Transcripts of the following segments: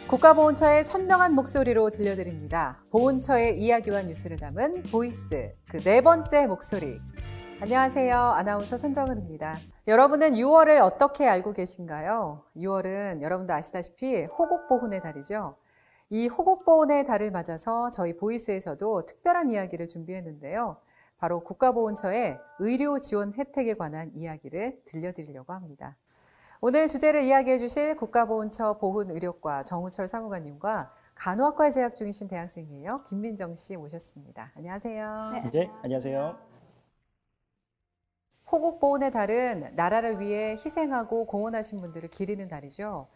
국가보훈처의 선명한 목소리로 들려드립니다. 보훈처의 이야기와 뉴스를 담은 보이스, 그 네 번째 목소리. 안녕하세요. 아나운서 손정은입니다. 여러분은 6월을 어떻게 알고 계신가요? 6월은 여러분도 아시다시피 호국보훈의 달이죠. 이 호국보훈의 달을 맞아서 저희 보이스에서도 특별한 이야기를 준비했는데요. 바로 국가보훈처의 의료 지원 혜택에 관한 이야기를 들려드리려고 합니다. 오늘 주제를 이야기해 주실 국가보훈처 보훈의료과 정우철 사무관님과 간호학과에 재학 중이신 대학생이에요. 김민정 씨 모셨습니다. 안녕하세요. 네, 안녕하세요. 호국보훈의 달은 나라를 위해 희생하고 공헌하신 분들을 기리는 달이죠.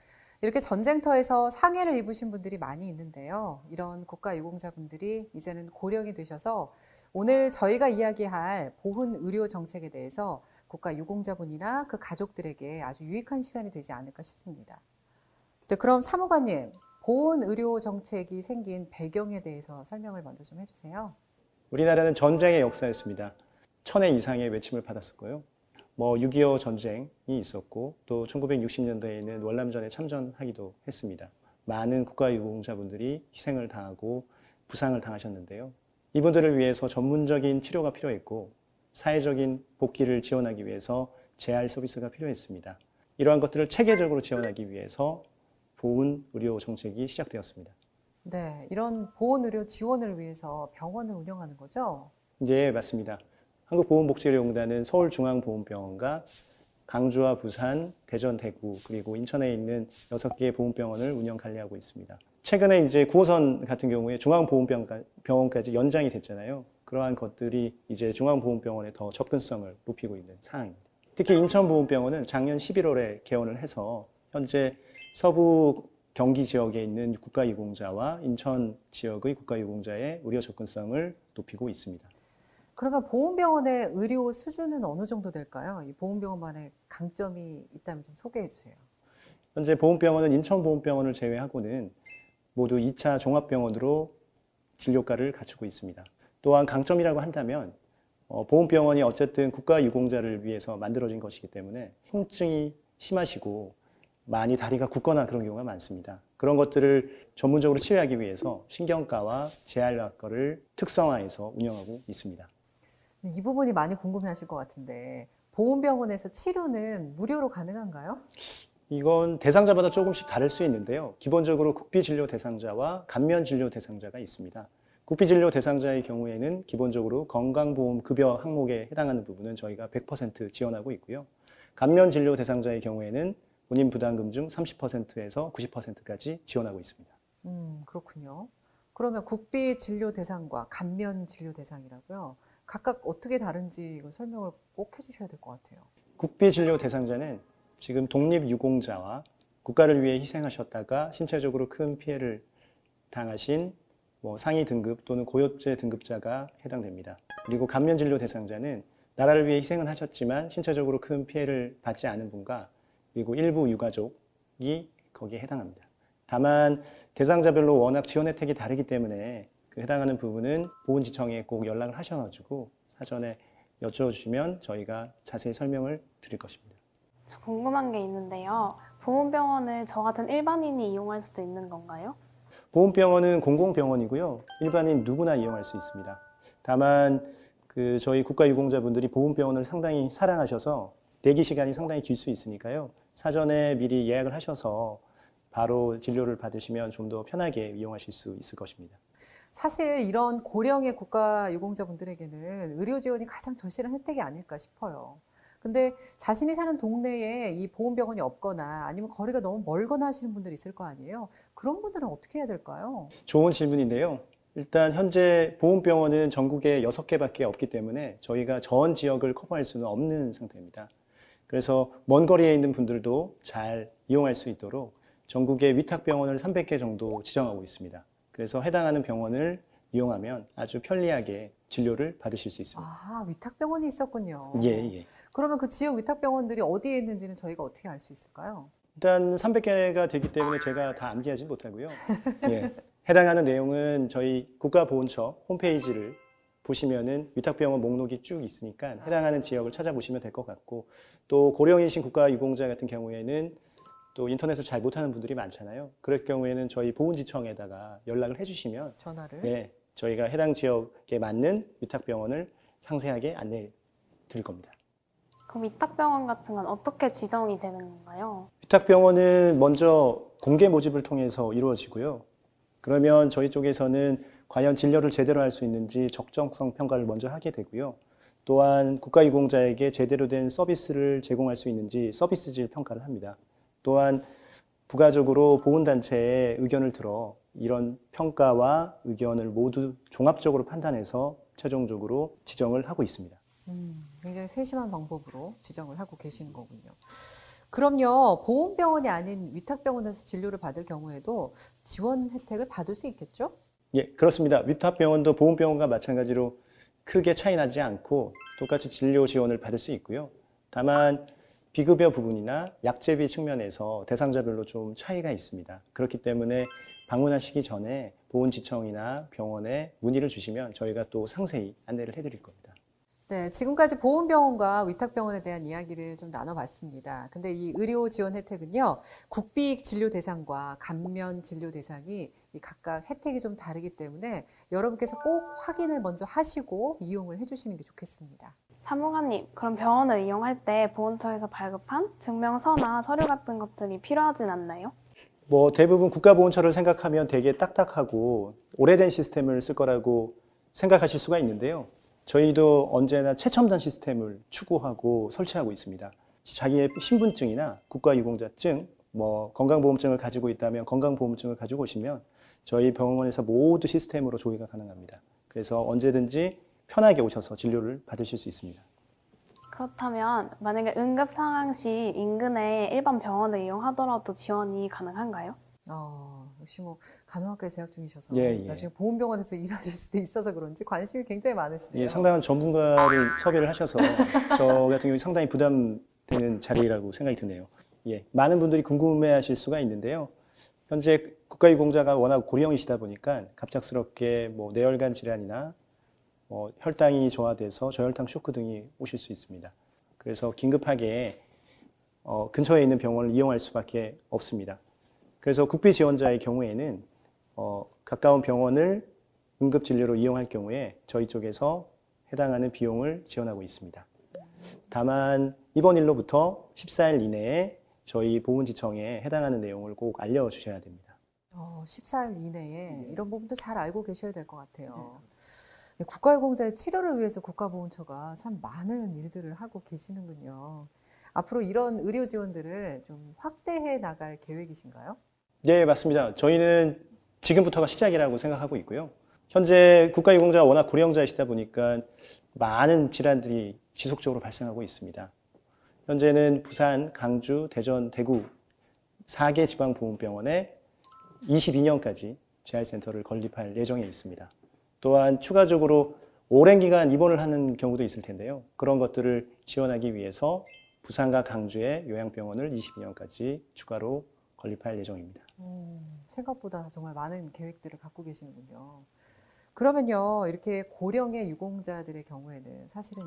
이렇게 전쟁터에서 상해를 입으신 분들이 많이 있는데요. 이런 국가유공자분들이 이제는 고령이 되셔서 오늘 저희가 이야기할 보훈의료 정책에 대해서 국가유공자분이나 그 가족들에게 아주 유익한 시간이 되지 않을까 싶습니다. 네, 그럼 사무관님, 보훈의료 정책이 생긴 배경에 대해서 설명을 먼저 좀 해주세요. 우리나라는 전쟁의 역사였습니다. 1000회 이상의 외침을 받았었고요. 6.25 전쟁이 있었고 또 1960년대에는 월남전에 참전하기도 했습니다. 많은 국가유공자분들이 희생을 당하고 부상을 당하셨는데요. 이분들을 위해서 전문적인 치료가 필요했고 사회적인 복귀를 지원하기 위해서 재활 서비스가 필요했습니다. 이러한 것들을 체계적으로 지원하기 위해서 보훈의료 정책이 시작되었습니다. 네, 이런 보훈의료 지원을 위해서 병원을 운영하는 거죠? 네, 맞습니다. 한국보훈복지의료공단은 서울중앙보훈병원과 강주와 부산, 대전, 대구 그리고 인천에 있는 6개의 보훈병원을 운영 관리하고 있습니다. 최근에 이제 9호선 같은 경우에 중앙보훈병원까지 연장이 됐잖아요. 그러한 것들이 이제 중앙보훈병원의 더 접근성을 높이고 있는 상황입니다. 특히 인천보훈병원은 작년 11월에 개원을 해서 현재 서부 경기 지역에 있는 국가유공자와 인천 지역의 국가유공자의 의료 접근성을 높이고 있습니다. 그러면 보훈병원의 의료 수준은 어느 정도 될까요? 이 보훈병원만의 강점이 있다면 좀 소개해 주세요. 현재 보훈병원은 인천보훈병원을 제외하고는 모두 2차 종합병원으로 진료과를 갖추고 있습니다. 또한 강점이라고 한다면 보훈병원이 어쨌든 국가유공자를 위해서 만들어진 것이기 때문에 통증이 심하시고 많이 다리가 굳거나 그런 경우가 많습니다. 그런 것들을 전문적으로 치료하기 위해서 신경과와 재활학과를 특성화해서 운영하고 있습니다. 이 부분이 많이 궁금해하실 것 같은데 보훈병원에서 치료는 무료로 가능한가요? 이건 대상자마다 조금씩 다를 수 있는데요. 기본적으로 국비진료 대상자와 감면진료 대상자가 있습니다. 국비진료 대상자의 경우에는 기본적으로 건강보험급여 항목에 해당하는 부분은 저희가 100% 지원하고 있고요. 감면진료 대상자의 경우에는 본인 부담금 중 30%에서 90%까지 지원하고 있습니다. 그렇군요. 그러면 국비진료 대상과 감면진료 대상이라고요? 각각 어떻게 다른지 이거 설명을 꼭 해주셔야 될 것 같아요. 국비진료 대상자는 지금 독립유공자와 국가를 위해 희생하셨다가 신체적으로 큰 피해를 당하신 상위 등급 또는 고엽제 등급자가 해당됩니다. 그리고 감면진료 대상자는 나라를 위해 희생은 하셨지만 신체적으로 큰 피해를 받지 않은 분과 그리고 일부 유가족이 거기에 해당합니다. 다만 대상자별로 워낙 지원 혜택이 다르기 때문에 그 해당하는 부분은 보훈지청에 꼭 연락을 하셔가지고 사전에 여쭤주시면 저희가 자세히 설명을 드릴 것입니다. 저 궁금한 게 있는데요. 보훈병원을 저 같은 일반인이 이용할 수도 있는 건가요? 보훈병원은 공공병원이고요. 일반인 누구나 이용할 수 있습니다. 다만 저희 국가유공자분들이 보훈병원을 상당히 사랑하셔서 대기 시간이 상당히 길 수 있으니까요. 사전에 미리 예약을 하셔서 바로 진료를 받으시면 좀 더 편하게 이용하실 수 있을 것입니다. 사실 이런 고령의 국가유공자분들에게는 의료 지원이 가장 절실한 혜택이 아닐까 싶어요. 근데 자신이 사는 동네에 이 보훈병원이 없거나 아니면 거리가 너무 멀거나 하시는 분들이 있을 거 아니에요? 그런 분들은 어떻게 해야 될까요? 좋은 질문인데요. 일단 현재 보훈병원은 전국에 6개밖에 없기 때문에 저희가 전 지역을 커버할 수는 없는 상태입니다. 그래서 먼 거리에 있는 분들도 잘 이용할 수 있도록 전국에 위탁병원을 300개 정도 지정하고 있습니다. 그래서 해당하는 병원을 이용하면 아주 편리하게 진료를 받으실 수 있습니다. 아, 위탁병원이 있었군요. 예. 그러면 그 지역 위탁병원들이 어디에 있는지는 저희가 어떻게 알 수 있을까요? 일단 300개가 되기 때문에 제가 다 암기하지 못하고요. 예. 해당하는 내용은 저희 국가보훈처 홈페이지를 보시면은 위탁병원 목록이 쭉 있으니까 해당하는 지역을 찾아보시면 될 것 같고 또 고령이신 국가유공자 같은 경우에는 또 인터넷을 잘 못하는 분들이 많잖아요. 그럴 경우에는 저희 보훈지청에다가 연락을 해주시면 전화를. 네, 저희가 해당 지역에 맞는 위탁병원을 상세하게 안내해 드릴 겁니다. 그럼 위탁병원 같은 건 어떻게 지정이 되는 건가요? 위탁병원은 먼저 공개 모집을 통해서 이루어지고요. 그러면 저희 쪽에서는 과연 진료를 제대로 할 수 있는지 적정성 평가를 먼저 하게 되고요. 또한 국가유공자에게 제대로 된 서비스를 제공할 수 있는지 서비스질 평가를 합니다. 또한 부가적으로 보훈단체의 의견을 들어 이런 평가와 의견을 모두 종합적으로 판단해서 최종적으로 지정을 하고 있습니다. 굉장히 세심한 방법으로 지정을 하고 계시는 거군요. 그럼요, 보훈병원이 아닌 위탁병원에서 진료를 받을 경우에도 지원 혜택을 받을 수 있겠죠? 예, 그렇습니다. 위탁병원도 보훈병원과 마찬가지로 크게 차이 나지 않고 똑같이 진료 지원을 받을 수 있고요. 다만 비급여 부분이나 약제비 측면에서 대상자별로 좀 차이가 있습니다. 그렇기 때문에 방문하시기 전에 보훈지청이나 병원에 문의를 주시면 저희가 또 상세히 안내를 해드릴 겁니다. 네, 지금까지 보훈병원과 위탁병원에 대한 이야기를 좀 나눠봤습니다. 근데 이 의료 지원 혜택은요, 국비 진료 대상과 감면 진료 대상이 이 각각 혜택이 좀 다르기 때문에 여러분께서 꼭 확인을 먼저 하시고 이용을 해주시는 게 좋겠습니다. 사무관님, 그럼 병원을 이용할 때 보훈처에서 발급한 증명서나 서류 같은 것들이 필요하진 않나요? 뭐 대부분 국가보훈처를 생각하면 되게 딱딱하고 오래된 시스템을 쓸 거라고 생각하실 수가 있는데요. 저희도 언제나 최첨단 시스템을 추구하고 설치하고 있습니다. 자기의 신분증이나 국가유공자증, 뭐 건강보험증을 가지고 있다면 건강보험증을 가지고 오시면 저희 병원에서 모두 시스템으로 조회가 가능합니다. 그래서 언제든지 편하게 오셔서 진료를 받으실 수 있습니다. 그렇다면 만약에 응급 상황 시 인근의 일반 병원을 이용하더라도 지원이 가능한가요? 역시 뭐 간호학과에 재학 중이셔서 예. 나중에 보훈병원에서 일하실 수도 있어서 그런지 관심이 굉장히 많으시네요. 예, 상당한 전문가를 섭외를 하셔서 저 같은 경우 상당히 부담되는 자리라고 생각이 드네요. 예, 많은 분들이 궁금해하실 수가 있는데요. 현재 국가유공자가 워낙 고령이시다 보니까 갑작스럽게 뭐 뇌혈관 질환이나 혈당이 저하돼서 저혈당 쇼크 등이 오실 수 있습니다. 그래서 긴급하게 근처에 있는 병원을 이용할 수밖에 없습니다. 그래서 국비 지원자의 경우에는 가까운 병원을 응급진료로 이용할 경우에 저희 쪽에서 해당하는 비용을 지원하고 있습니다. 다만 이번 일로부터 14일 이내에 저희 보훈지청에 해당하는 내용을 꼭 알려주셔야 됩니다. 14일 이내에 이런 부분도 잘 알고 계셔야 될 것 같아요. 국가유공자의 치료를 위해서 국가보훈처가 참 많은 일들을 하고 계시는군요. 앞으로 이런 의료 지원들을 좀 확대해 나갈 계획이신가요? 네, 맞습니다. 저희는 지금부터가 시작이라고 생각하고 있고요. 현재 국가유공자가 워낙 고령자이시다 보니까 많은 질환들이 지속적으로 발생하고 있습니다. 현재는 부산, 강주, 대전, 대구 4개 지방보훈병원에 22년까지 재활센터를 건립할 예정에 있습니다. 또한 추가적으로 오랜 기간 입원을 하는 경우도 있을 텐데요. 그런 것들을 지원하기 위해서 부산과 강주의 요양병원을 22년까지 추가로 건립할 예정입니다. 생각보다 정말 많은 계획들을 갖고 계시는군요. 그러면요, 이렇게 고령의 유공자들의 경우에는 사실은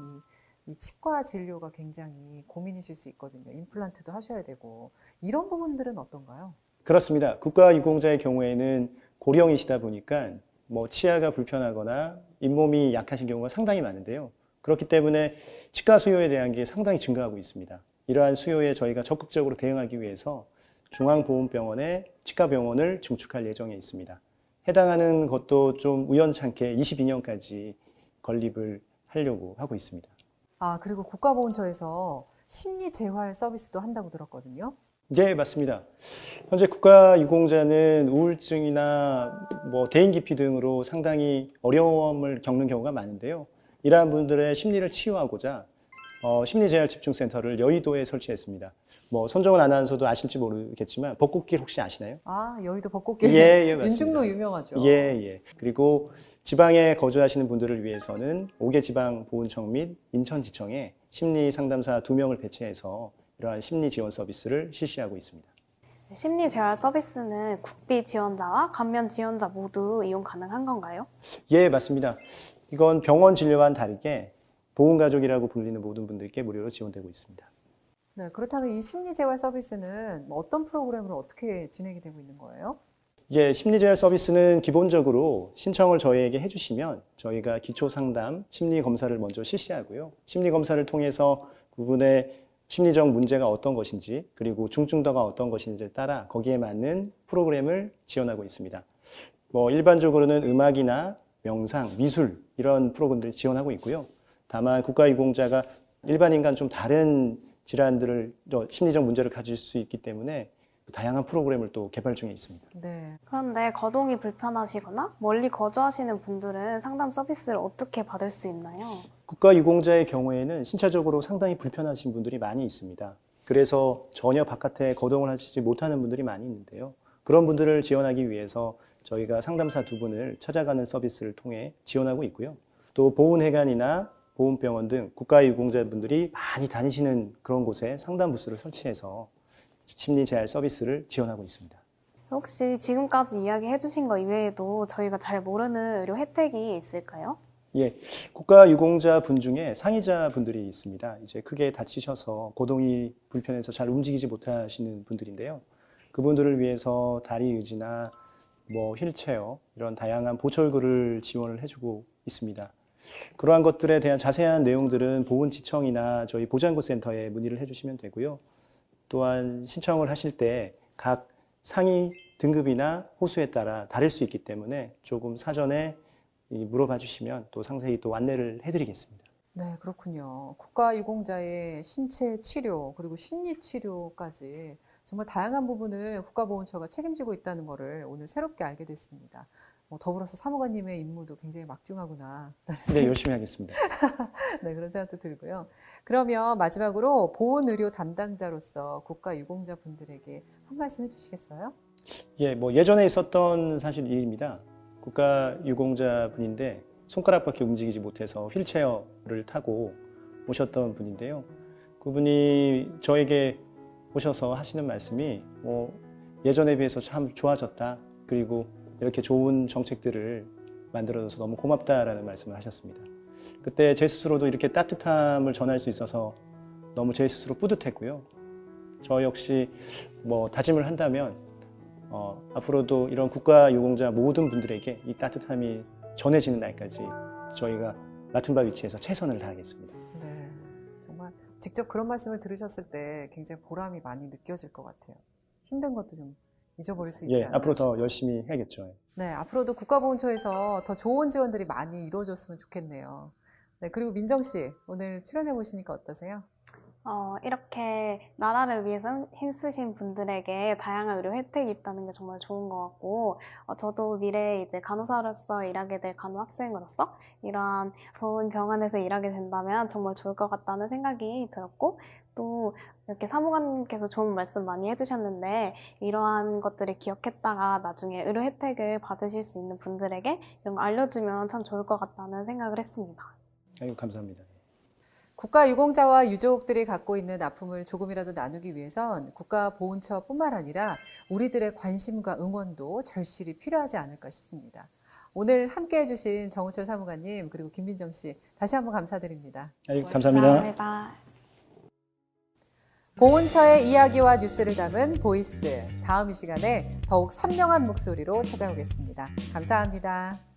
이 치과 진료가 굉장히 고민이실 수 있거든요. 임플란트도 하셔야 되고 이런 부분들은 어떤가요? 그렇습니다. 국가유공자의 경우에는 고령이시다 보니까 뭐 치아가 불편하거나 잇몸이 약하신 경우가 상당히 많은데요. 그렇기 때문에 치과 수요에 대한 게 상당히 증가하고 있습니다. 이러한 수요에 저희가 적극적으로 대응하기 위해서 중앙보훈병원에 치과병원을 증축할 예정에 있습니다. 해당하는 것도 좀 우연찮게 22년까지 건립을 하려고 하고 있습니다. 그리고 국가보훈처에서 심리재활 서비스도 한다고 들었거든요. 네, 맞습니다. 현재 국가유공자는 우울증이나 뭐 대인기피 등으로 상당히 어려움을 겪는 경우가 많은데요. 이러한 분들의 심리를 치유하고자 심리재활집중센터를 여의도에 설치했습니다. 뭐 손정은 아나운서도 아실지 모르겠지만 벚꽃길 혹시 아시나요? 여의도 벚꽃길. 예, 맞습니다. 윤중로 유명하죠. 예. 그리고 지방에 거주하시는 분들을 위해서는 5개 지방보훈청 및 인천지청에 심리상담사 2명을 배치해서 이러한 심리 지원 서비스를 실시하고 있습니다. 심리 재활 서비스는 국비 지원자와 감면 지원자 모두 이용 가능한 건가요? 예, 맞습니다. 이건 병원 진료와는 다르게 보훈가족이라고 불리는 모든 분들께 무료로 지원되고 있습니다. 네, 그렇다면 이 심리재활 서비스는 뭐 어떤 프로그램으로 어떻게 진행이 되고 있는 거예요? 이게 심리재활 서비스는 기본적으로 신청을 저희에게 해주시면 저희가 기초 상담, 심리 검사를 먼저 실시하고요. 심리 검사를 통해서 그분의 심리적 문제가 어떤 것인지 그리고 중증도가 어떤 것인지에 따라 거기에 맞는 프로그램을 지원하고 있습니다. 뭐 일반적으로는 음악이나 명상, 미술 이런 프로그램들을 지원하고 있고요. 다만 국가유공자가 일반인과는 좀 다른 질환들을 심리적 문제를 가질 수 있기 때문에 다양한 프로그램을 또 개발 중에 있습니다. 네. 그런데 거동이 불편하시거나 멀리 거주하시는 분들은 상담 서비스를 어떻게 받을 수 있나요? 국가유공자의 경우에는 신체적으로 상당히 불편하신 분들이 많이 있습니다. 그래서 전혀 바깥에 거동을 하시지 못하는 분들이 많이 있는데요. 그런 분들을 지원하기 위해서 저희가 상담사 두 분을 찾아가는 서비스를 통해 지원하고 있고요. 또 보훈회관이나 보훈병원 등 국가유공자분들이 많이 다니시는 그런 곳에 상담 부스를 설치해서 심리재활 서비스를 지원하고 있습니다. 혹시 지금까지 이야기해 주신 거 이외에도 저희가 잘 모르는 의료 혜택이 있을까요? 예, 국가유공자 분 중에 상위자 분들이 있습니다. 이제 크게 다치셔서 거동이 불편해서 잘 움직이지 못하시는 분들인데요. 그분들을 위해서 다리 의지나 뭐 휠체어 이런 다양한 보철구를 지원을 해주고 있습니다. 그러한 것들에 대한 자세한 내용들은 보훈지청이나 저희 보장구센터에 문의를 해주시면 되고요. 또한 신청을 하실 때 각 상위 등급이나 호수에 따라 다를 수 있기 때문에 조금 사전에 물어봐 주시면 또 상세히 또 안내를 해드리겠습니다. 네, 그렇군요. 국가유공자의 신체 치료 그리고 심리 치료까지 정말 다양한 부분을 국가보훈처가 책임지고 있다는 것을 오늘 새롭게 알게 됐습니다. 더불어서 사무관님의 임무도 굉장히 막중하구나. 네, 열심히 하겠습니다. 네, 그런 생각도 들고요. 그러면 마지막으로 보훈의료 담당자로서 국가유공자 분들에게 한 말씀 해주시겠어요? 예, 뭐 예전에 있었던 사실 일입니다. 국가유공자 분인데 손가락밖에 움직이지 못해서 휠체어를 타고 오셨던 분인데요. 그분이 저에게 오셔서 하시는 말씀이 뭐 예전에 비해서 참 좋아졌다. 그리고 이렇게 좋은 정책들을 만들어줘서 너무 고맙다라는 말씀을 하셨습니다. 그때 제 스스로도 이렇게 따뜻함을 전할 수 있어서 너무 제 스스로 뿌듯했고요. 저 역시 뭐 다짐을 한다면 앞으로도 이런 국가유공자 모든 분들에게 이 따뜻함이 전해지는 날까지 저희가 맡은 바 위치에서 최선을 다하겠습니다. 네, 정말 직접 그런 말씀을 들으셨을 때 굉장히 보람이 많이 느껴질 것 같아요. 힘든 것도 좀 잊어버릴 수 있지 예, 않나 앞으로 더 싶어요. 열심히 해야겠죠. 네, 앞으로도 국가보훈처에서 더 좋은 지원들이 많이 이루어졌으면 좋겠네요. 네, 그리고 민정 씨, 오늘 출연해 보시니까 어떠세요? 이렇게 나라를 위해서 힘쓰신 분들에게 다양한 의료 혜택이 있다는 게 정말 좋은 것 같고, 저도 미래에 이제 간호사로서 일하게 될 간호학생으로서 이러한 좋은 병원에서 일하게 된다면 정말 좋을 것 같다는 생각이 들었고, 또 이렇게 사무관님께서 좋은 말씀 많이 해주셨는데, 이러한 것들을 기억했다가 나중에 의료 혜택을 받으실 수 있는 분들에게 이런 거 알려주면 참 좋을 것 같다는 생각을 했습니다. 아이고, 감사합니다. 국가유공자와 유족들이 갖고 있는 아픔을 조금이라도 나누기 위해선 국가보훈처뿐만 아니라 우리들의 관심과 응원도 절실히 필요하지 않을까 싶습니다. 오늘 함께해 주신 정우철 사무관님 그리고 김민정 씨 다시 한번 감사드립니다. 아이고, 감사합니다. 감사합니다. 보훈처의 이야기와 뉴스를 담은 보이스. 다음 이 시간에 더욱 선명한 목소리로 찾아오겠습니다. 감사합니다.